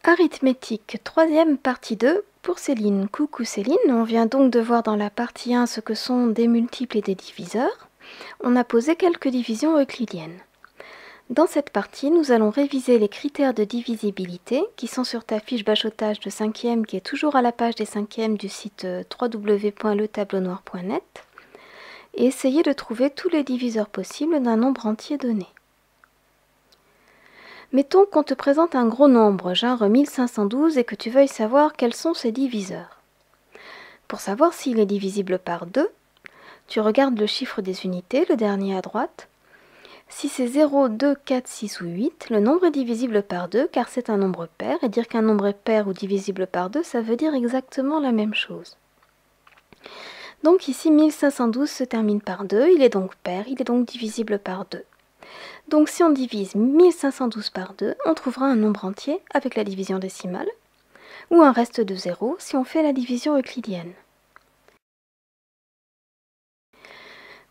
Arithmétique, troisième partie 2 pour Céline. Coucou Céline, on vient donc de voir dans la partie 1 ce que sont des multiples et des diviseurs. On a posé quelques divisions euclidiennes. Dans cette partie, nous allons réviser les critères de divisibilité qui sont sur ta fiche bachotage de 5e qui est toujours à la page des 5e du site www.letablenoir.net et essayer de trouver tous les diviseurs possibles d'un nombre entier donné. Mettons qu'on te présente un gros nombre, genre 1512, et que tu veuilles savoir quels sont ses diviseurs. Pour savoir s'il est divisible par 2, tu regardes le chiffre des unités, le dernier à droite. Si c'est 0, 2, 4, 6 ou 8, le nombre est divisible par 2 car c'est un nombre pair, et dire qu'un nombre est pair ou divisible par 2, ça veut dire exactement la même chose. Donc ici 1512 se termine par 2, il est donc pair, il est donc divisible par 2. Donc si on divise 1512 par 2, on trouvera un nombre entier avec la division décimale, ou un reste de 0 si on fait la division euclidienne.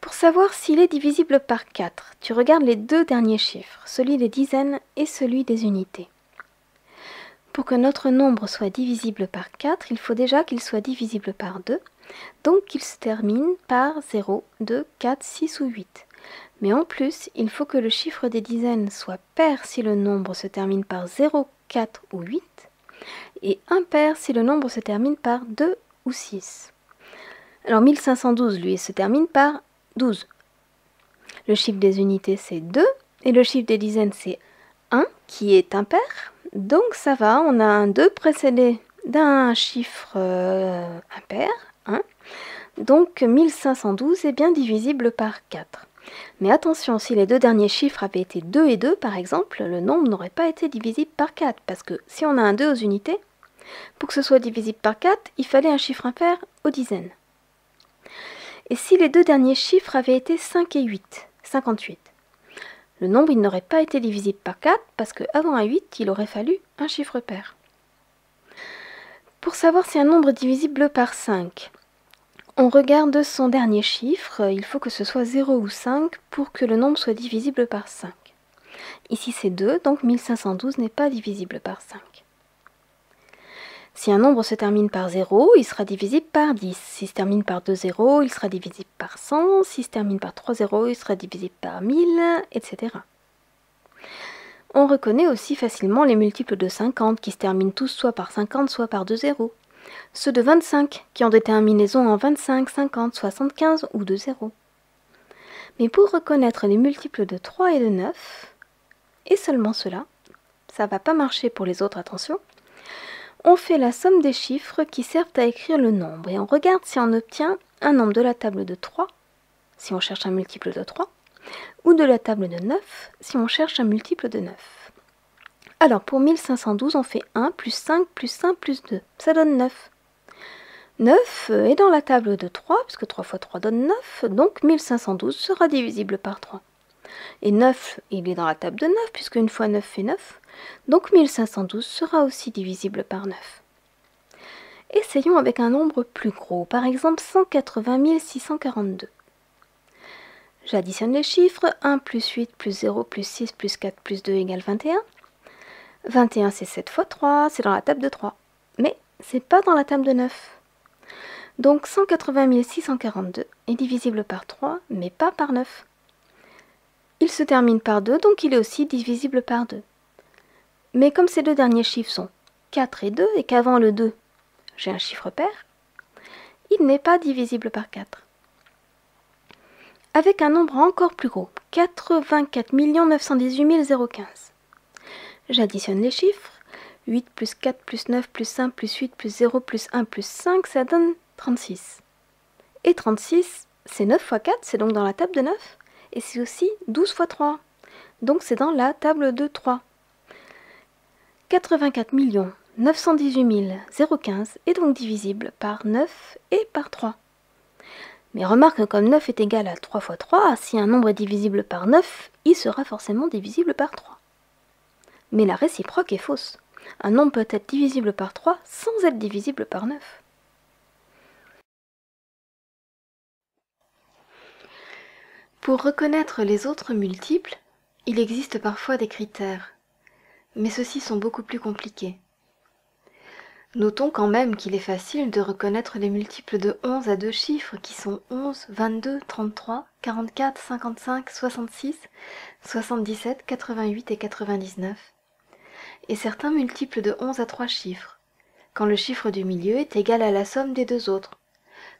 Pour savoir s'il est divisible par 4, tu regardes les deux derniers chiffres, celui des dizaines et celui des unités. Pour que notre nombre soit divisible par 4, il faut déjà qu'il soit divisible par 2, donc qu'il se termine par 0, 2, 4, 6 ou 8. Mais en plus, il faut que le chiffre des dizaines soit pair si le nombre se termine par 0, 4 ou 8, et impair si le nombre se termine par 2 ou 6. Alors 1512, lui, se termine par 12. Le chiffre des unités, c'est 2, et le chiffre des dizaines, c'est 1, qui est impair. Donc ça va, on a un 2 précédé d'un chiffre impair, 1. Donc 1512 est bien divisible par 4. Mais attention, si les deux derniers chiffres avaient été 2 et 2, par exemple, le nombre n'aurait pas été divisible par 4, parce que si on a un 2 aux unités, pour que ce soit divisible par 4, il fallait un chiffre impair aux dizaines. Et si les deux derniers chiffres avaient été 5 et 8, 58, le nombre il n'aurait pas été divisible par 4, parce qu'avant un 8, il aurait fallu un chiffre pair. Pour savoir si un nombre est divisible par 5, on regarde son dernier chiffre, il faut que ce soit 0 ou 5 pour que le nombre soit divisible par 5. Ici c'est 2, donc 1512 n'est pas divisible par 5. Si un nombre se termine par 0, il sera divisible par 10. S'il se termine par 2 zéros, il sera divisible par 100. S'il se termine par 3 zéros, il sera divisible par 1000, etc. On reconnaît aussi facilement les multiples de 50 qui se terminent tous soit par 50, soit par 2 zéros. Ceux de 25 qui ont des terminaisons en 25, 50, 75 ou 2 zéros. Mais pour reconnaître les multiples de 3 et de 9, et seulement cela, ça va pas marcher pour les autres, attention, on fait la somme des chiffres qui servent à écrire le nombre et on regarde si on obtient un nombre de la table de 3, si on cherche un multiple de 3, ou de la table de 9, si on cherche un multiple de 9. Alors pour 1512, on fait 1 plus 5 plus 1 plus 2, ça donne 9. 9 est dans la table de 3, puisque 3 fois 3 donne 9, donc 1512 sera divisible par 3. Et 9, il est dans la table de 9, puisque 1 fois 9 fait 9, donc 1512 sera aussi divisible par 9. Essayons avec un nombre plus gros, par exemple 180 642. J'additionne les chiffres, 1 plus 8 plus 0 plus 6 plus 4 plus 2 égale 21. 21 c'est 7 fois 3, c'est dans la table de 3, mais c'est pas dans la table de 9. Donc 180 642 est divisible par 3, mais pas par 9. Il se termine par 2, donc il est aussi divisible par 2. Mais comme ces deux derniers chiffres sont 4 et 2, et qu'avant le 2, j'ai un chiffre pair, il n'est pas divisible par 4. Avec un nombre encore plus gros, 84 918 015. J'additionne les chiffres, 8 plus 4 plus 9 plus 1 plus 8 plus 0 plus 1 plus 5, ça donne 36. Et 36, c'est 9 fois 4, c'est donc dans la table de 9, et c'est aussi 12 fois 3, donc c'est dans la table de 3. 84 918 015 est donc divisible par 9 et par 3. Mais remarque que comme 9 est égal à 3 fois 3, si un nombre est divisible par 9, il sera forcément divisible par 3. Mais la réciproque est fausse. Un nombre peut être divisible par 3 sans être divisible par 9. Pour reconnaître les autres multiples, il existe parfois des critères, mais ceux-ci sont beaucoup plus compliqués. Notons quand même qu'il est facile de reconnaître les multiples de 11 à deux chiffres qui sont 11, 22, 33, 44, 55, 66, 77, 88 et 99. Et certains multiples de 11 à trois chiffres, quand le chiffre du milieu est égal à la somme des deux autres,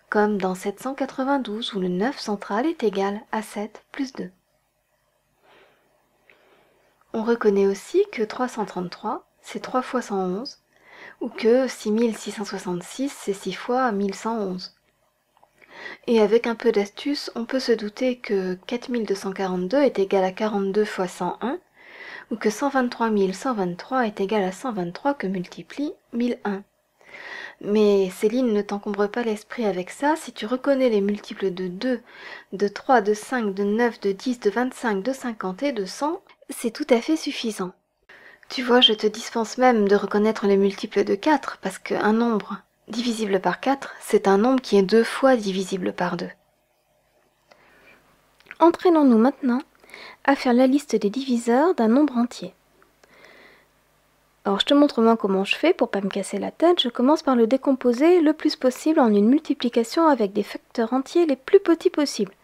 comme dans 792 où le 9 central est égal à 7 plus 2. On reconnaît aussi que 333, c'est 3 fois 111, ou que 6666, c'est 6 fois 1111. Et avec un peu d'astuce, on peut se douter que 4242 est égal à 42 fois 101, ou que 123 123 est égal à 123 que multiplie 1001. Mais Céline, ne t'encombre pas l'esprit avec ça, si tu reconnais les multiples de 2, de 3, de 5, de 9, de 10, de 25, de 50 et de 100, c'est tout à fait suffisant. Tu vois, je te dispense même de reconnaître les multiples de 4, parce qu'un nombre divisible par 4, c'est un nombre qui est 2 fois divisible par 2. Entraînons-nous maintenant à faire la liste des diviseurs d'un nombre entier. Alors je te montre moi comment je fais pour pas me casser la tête. Je commence par le décomposer le plus possible en une multiplication avec des facteurs entiers les plus petits possibles,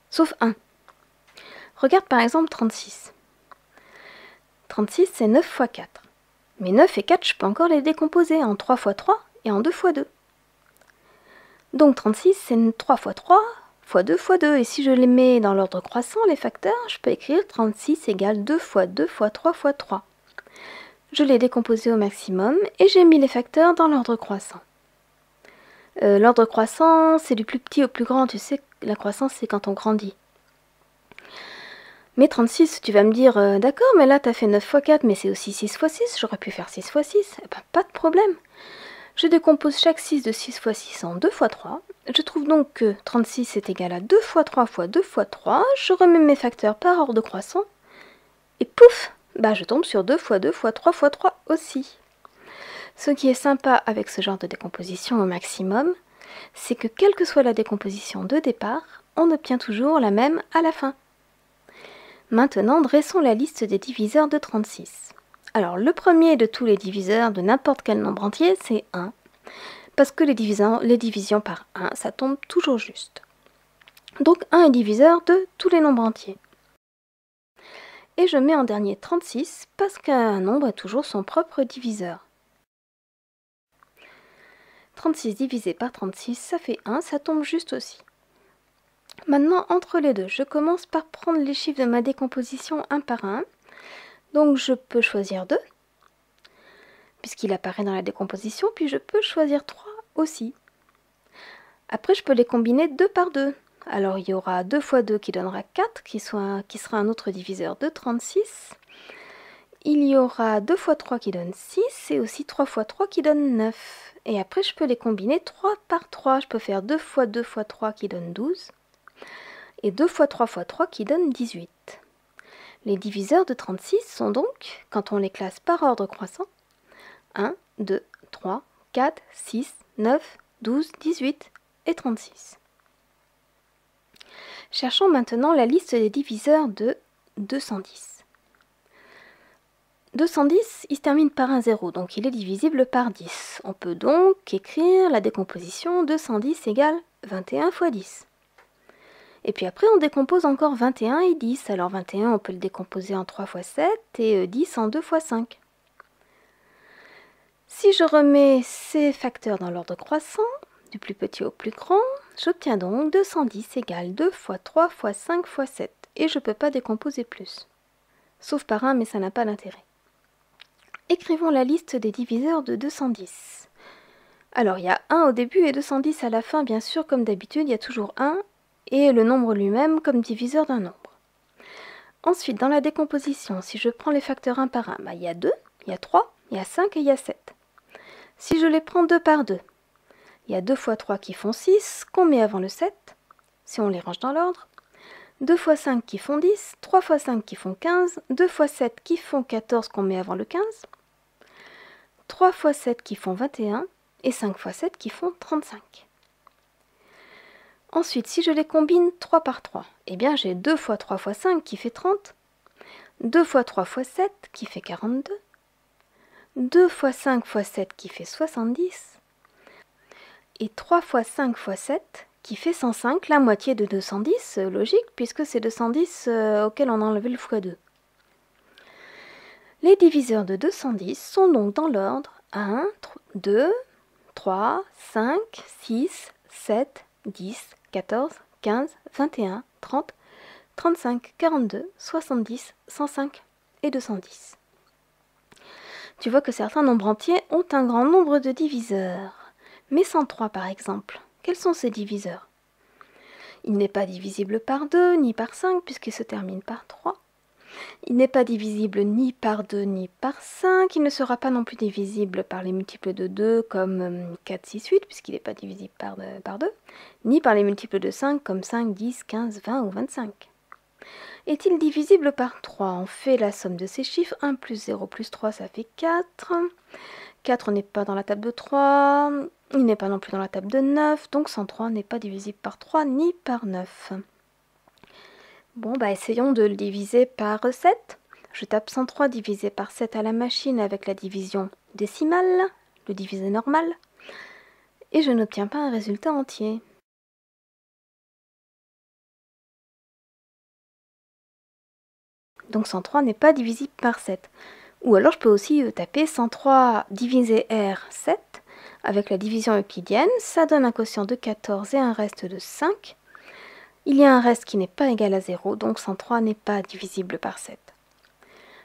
sauf 1. Regarde par exemple 36. 36 c'est 9 fois 4. Mais 9 et 4, je peux encore les décomposer en 3 fois 3 et en 2 fois 2. Donc 36 c'est 3 fois 3 fois 2 fois 2. Et si je les mets dans l'ordre croissant, les facteurs, je peux écrire 36 égale 2 fois 2 fois 3 fois 3. Je l'ai décomposé au maximum et j'ai mis les facteurs dans l'ordre croissant. L'ordre croissant, c'est du plus petit au plus grand. Tu sais, la croissance, c'est quand on grandit. Mais 36, tu vas me dire, d'accord, mais là, tu as fait 9 fois 4, mais c'est aussi 6 fois 6. J'aurais pu faire 6 fois 6. Eh ben, pas de problème. Je décompose chaque 6 de 6 fois 6 en 2 fois 3. Je trouve donc que 36 est égal à 2 fois 3 fois 2 fois 3. Je remets mes facteurs par ordre croissant. Et pouf, bah je tombe sur 2 fois 2 fois 3 fois 3 aussi. Ce qui est sympa avec ce genre de décomposition au maximum, c'est que quelle que soit la décomposition de départ, on obtient toujours la même à la fin. Maintenant, dressons la liste des diviseurs de 36. Alors, le premier de tous les diviseurs de n'importe quel nombre entier, c'est 1. Parce que les divisions par 1, ça tombe toujours juste. Donc 1 est diviseur de tous les nombres entiers. Et je mets en dernier 36 parce qu'un nombre est toujours son propre diviseur. 36 divisé par 36, ça fait 1, ça tombe juste aussi. Maintenant, entre les deux, je commence par prendre les chiffres de ma décomposition un par un. Donc je peux choisir 2, puisqu'il apparaît dans la décomposition, puis je peux choisir 3 aussi. Après, je peux les combiner 2 par 2. Alors il y aura 2 fois 2 qui donnera 4, qui sera un autre diviseur de 36. Il y aura 2 fois 3 qui donne 6, et aussi 3 fois 3 qui donne 9. Et après, je peux les combiner 3 par 3. Je peux faire 2 fois 2 fois 3 qui donne 12, et 2 fois 3 fois 3 qui donne 18. Les diviseurs de 36 sont donc, quand on les classe par ordre croissant, 1, 2, 3, 4, 6, 9, 12, 18 et 36. Cherchons maintenant la liste des diviseurs de 210. 210, il se termine par un 0, donc il est divisible par 10. On peut donc écrire la décomposition 210 égale 21 fois 10. Et puis après, on décompose encore 21 et 10. Alors 21, on peut le décomposer en 3 fois 7 et 10 en 2 fois 5. Si je remets ces facteurs dans l'ordre croissant, du plus petit au plus grand, j'obtiens donc 210 égale 2 fois 3 fois 5 fois 7. Et je ne peux pas décomposer plus. Sauf par 1, mais ça n'a pas d'intérêt. Écrivons la liste des diviseurs de 210. Alors, il y a 1 au début et 210 à la fin, bien sûr, comme d'habitude, il y a toujours 1 et le nombre lui-même comme diviseur d'un nombre. Ensuite, dans la décomposition, si je prends les facteurs 1 par 1, il y a 2, il y a 3, il y a 5 et il y a 7. Si je les prends 2 par 2, il y a 2 fois 3 qui font 6, qu'on met avant le 7, si on les range dans l'ordre. 2 fois 5 qui font 10, 3 fois 5 qui font 15, 2 fois 7 qui font 14 qu'on met avant le 15, 3 fois 7 qui font 21 et 5 fois 7 qui font 35. Ensuite, si je les combine 3 par 3, eh bien j'ai 2 fois 3 fois 5 qui fait 30, 2 fois 3 fois 7 qui fait 42, 2 fois 5 fois 7 qui fait 70, et 3 fois 5 fois 7 qui fait 105, la moitié de 210, logique, puisque c'est 210 auquel on a enlevé le x2. Les diviseurs de 210 sont donc dans l'ordre 1, 2, 3, 5, 6, 7, 10, 14, 15, 21, 30, 35, 42, 70, 105 et 210. Tu vois que certains nombres entiers ont un grand nombre de diviseurs. Mais 103 par exemple, quels sont ces diviseurs? Il n'est pas divisible par 2 ni par 5 puisqu'il se termine par 3. Il n'est pas divisible ni par 2 ni par 5. Il ne sera pas non plus divisible par les multiples de 2 comme 4, 6, 8 puisqu'il n'est pas divisible par 2. Ni par les multiples de 5 comme 5, 10, 15, 20 ou 25. Est-il divisible par 3? On fait la somme de ces chiffres. 1 plus 0 plus 3, ça fait 4. 4 n'est pas dans la table de 3. Il n'est pas non plus dans la table de 9. Donc 103 n'est pas divisible par 3 ni par 9. Bon, essayons de le diviser par 7. Je tape 103 divisé par 7 à la machine avec la division décimale, le divisé normal. Et je n'obtiens pas un résultat entier. Donc 103 n'est pas divisible par 7. Ou alors je peux aussi taper 103 divisé R 7 avec la division euclidienne. Ça donne un quotient de 14 et un reste de 5. Il y a un reste qui n'est pas égal à 0, donc 103 n'est pas divisible par 7.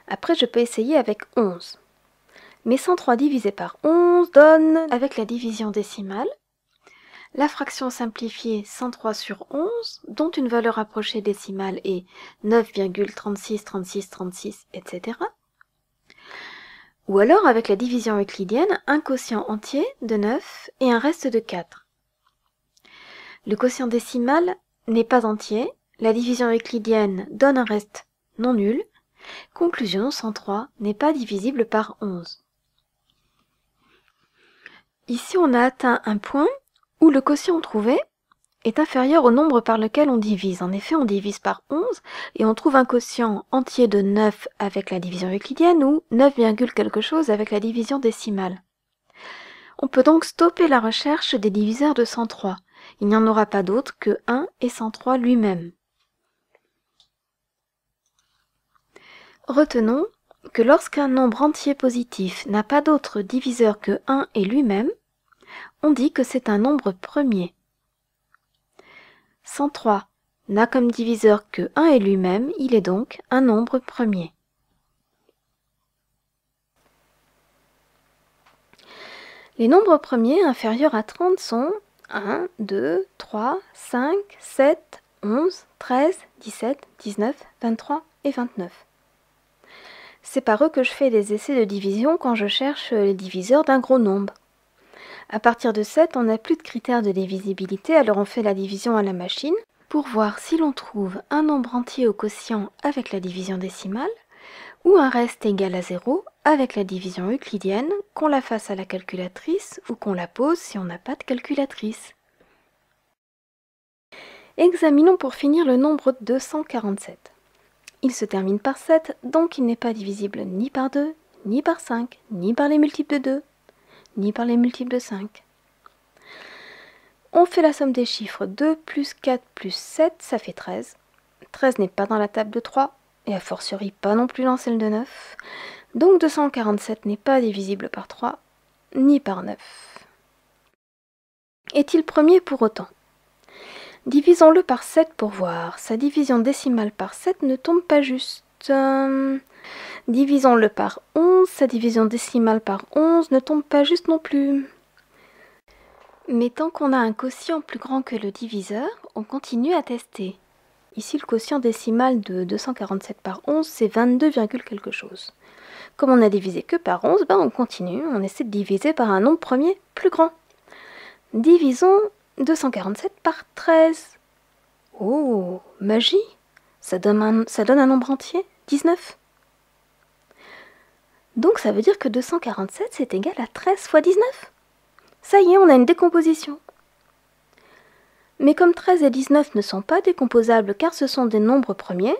Après, je peux essayer avec 11. Mais 103 divisé par 11 donne, avec la division décimale, la fraction simplifiée 103 sur 11, dont une valeur approchée décimale est 9,36, 36, 36, etc. Ou alors, avec la division euclidienne, un quotient entier de 9 et un reste de 4. Le quotient décimal n'est pas entier, la division euclidienne donne un reste non nul. Conclusion, 103 n'est pas divisible par 11. Ici, on a atteint un point où le quotient trouvé est inférieur au nombre par lequel on divise. En effet, on divise par 11 et on trouve un quotient entier de 9 avec la division euclidienne ou 9, quelque chose avec la division décimale. On peut donc stopper la recherche des diviseurs de 103. Il n'y en aura pas d'autre que 1 et 103 lui-même. Retenons que lorsqu'un nombre entier positif n'a pas d'autre diviseur que 1 et lui-même, on dit que c'est un nombre premier. 103 n'a comme diviseur que 1 et lui-même, il est donc un nombre premier. Les nombres premiers inférieurs à 30 sont 1, 2, 3, 5, 7, 11, 13, 17, 19, 23 et 29. C'est par eux que je fais des essais de division quand je cherche les diviseurs d'un gros nombre. À partir de 7, on n'a plus de critères de divisibilité, alors on fait la division à la machine pour voir si l'on trouve un nombre entier au quotient avec la division décimale ou un reste égal à 0 avec la division euclidienne, qu'on la fasse à la calculatrice ou qu'on la pose si on n'a pas de calculatrice. Examinons pour finir le nombre 247. Il se termine par 7, donc il n'est pas divisible ni par 2, ni par 5, ni par les multiples de 2, ni par les multiples de 5. On fait la somme des chiffres 2 plus 4 plus 7, ça fait 13. 13 n'est pas dans la table de 3, et a fortiori pas non plus dans celle de 9. Donc 247 n'est pas divisible par 3, ni par 9. Est-il premier pour autant? Divisons-le par 7 pour voir. Sa division décimale par 7 ne tombe pas juste. Divisons-le par 11. Sa division décimale par 11 ne tombe pas juste non plus. Mais tant qu'on a un quotient plus grand que le diviseur, on continue à tester. Ici, le quotient décimal de 247 par 11, c'est 22, quelque chose. Comme on n'a divisé que par 11, on continue, on essaie de diviser par un nombre premier plus grand. Divisons 247 par 13. Oh, magie! Ça donne un nombre entier, 19. Donc ça veut dire que 247, c'est égal à 13 fois 19. Ça y est, on a une décomposition. Mais comme 13 et 19 ne sont pas décomposables car ce sont des nombres premiers,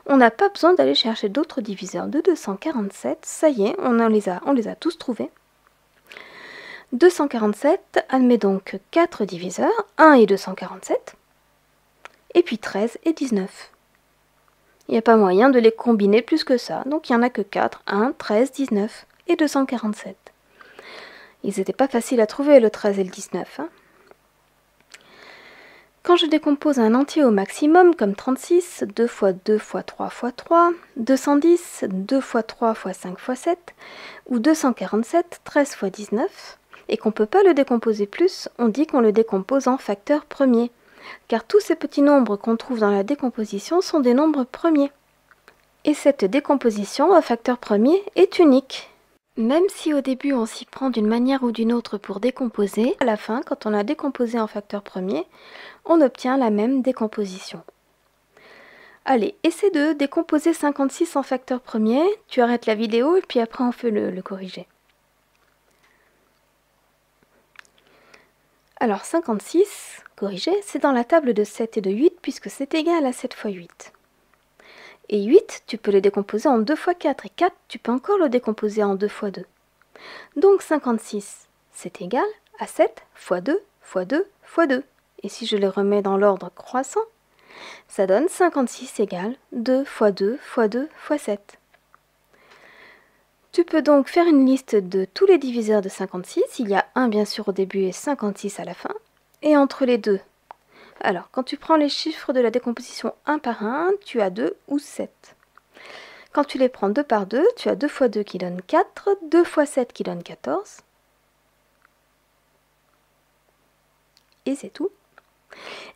On n'a pas besoin d'aller chercher d'autres diviseurs de 247. Ça y est, on les a tous trouvés. 247 admet donc 4 diviseurs, 1 et 247, et puis 13 et 19. Il n'y a pas moyen de les combiner plus que ça, donc il n'y en a que 4, 1, 13, 19 et 247. Ils n'étaient pas faciles à trouver, le 13 et le 19. Quand je décompose un entier au maximum, comme 36, 2 fois 2 fois 3 fois 3, 210, 2 fois 3 fois 5 fois 7, ou 247, 13 fois 19, et qu'on ne peut pas le décomposer plus, on dit qu'on le décompose en facteur premier, car tous ces petits nombres qu'on trouve dans la décomposition sont des nombres premiers. Et cette décomposition en facteur premier est unique. Même si au début on s'y prend d'une manière ou d'une autre pour décomposer, à la fin, quand on a décomposé en facteur premier, on obtient la même décomposition. Allez, essaie de décomposer 56 en facteur premier, tu arrêtes la vidéo et puis après on fait le corriger. Alors 56, corrigé, c'est dans la table de 7 et de 8 puisque c'est égal à 7 fois 8. Et 8, tu peux le décomposer en 2 fois 4, et 4, tu peux encore le décomposer en 2 fois 2. Donc 56, c'est égal à 7 fois 2 fois 2 fois 2. Et si je les remets dans l'ordre croissant, ça donne 56 égale 2 fois 2 fois 2 fois 7. Tu peux donc faire une liste de tous les diviseurs de 56. Il y a 1 bien sûr au début et 56 à la fin. Et entre les deux, alors quand tu prends les chiffres de la décomposition 1 par 1, tu as 2 ou 7. Quand tu les prends 2 par 2, tu as 2 fois 2 qui donne 4, 2 fois 7 qui donne 14. Et c'est tout.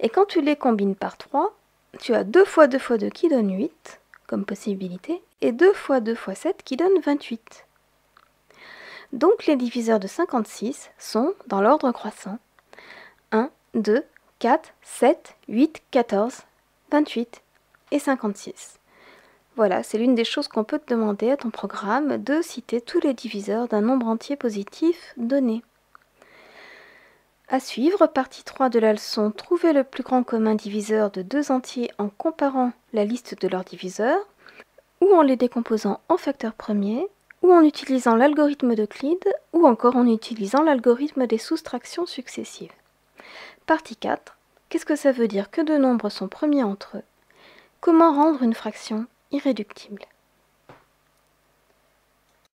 Et quand tu les combines par 3, tu as 2 fois 2 fois 2 qui donne 8 comme possibilité, et 2 fois 2 fois 7 qui donne 28. Donc les diviseurs de 56 sont dans l'ordre croissant 1, 2, 4, 7, 8, 14, 28 et 56. Voilà, c'est l'une des choses qu'on peut te demander à ton programme, de citer tous les diviseurs d'un nombre entier positif donné. À suivre, partie 3 de la leçon, trouver le plus grand commun diviseur de deux entiers en comparant la liste de leurs diviseurs, ou en les décomposant en facteurs premiers, ou en utilisant l'algorithme d'Euclide, ou encore en utilisant l'algorithme des soustractions successives. Partie 4. Qu'est-ce que ça veut dire que deux nombres sont premiers entre eux? Comment rendre une fraction irréductible?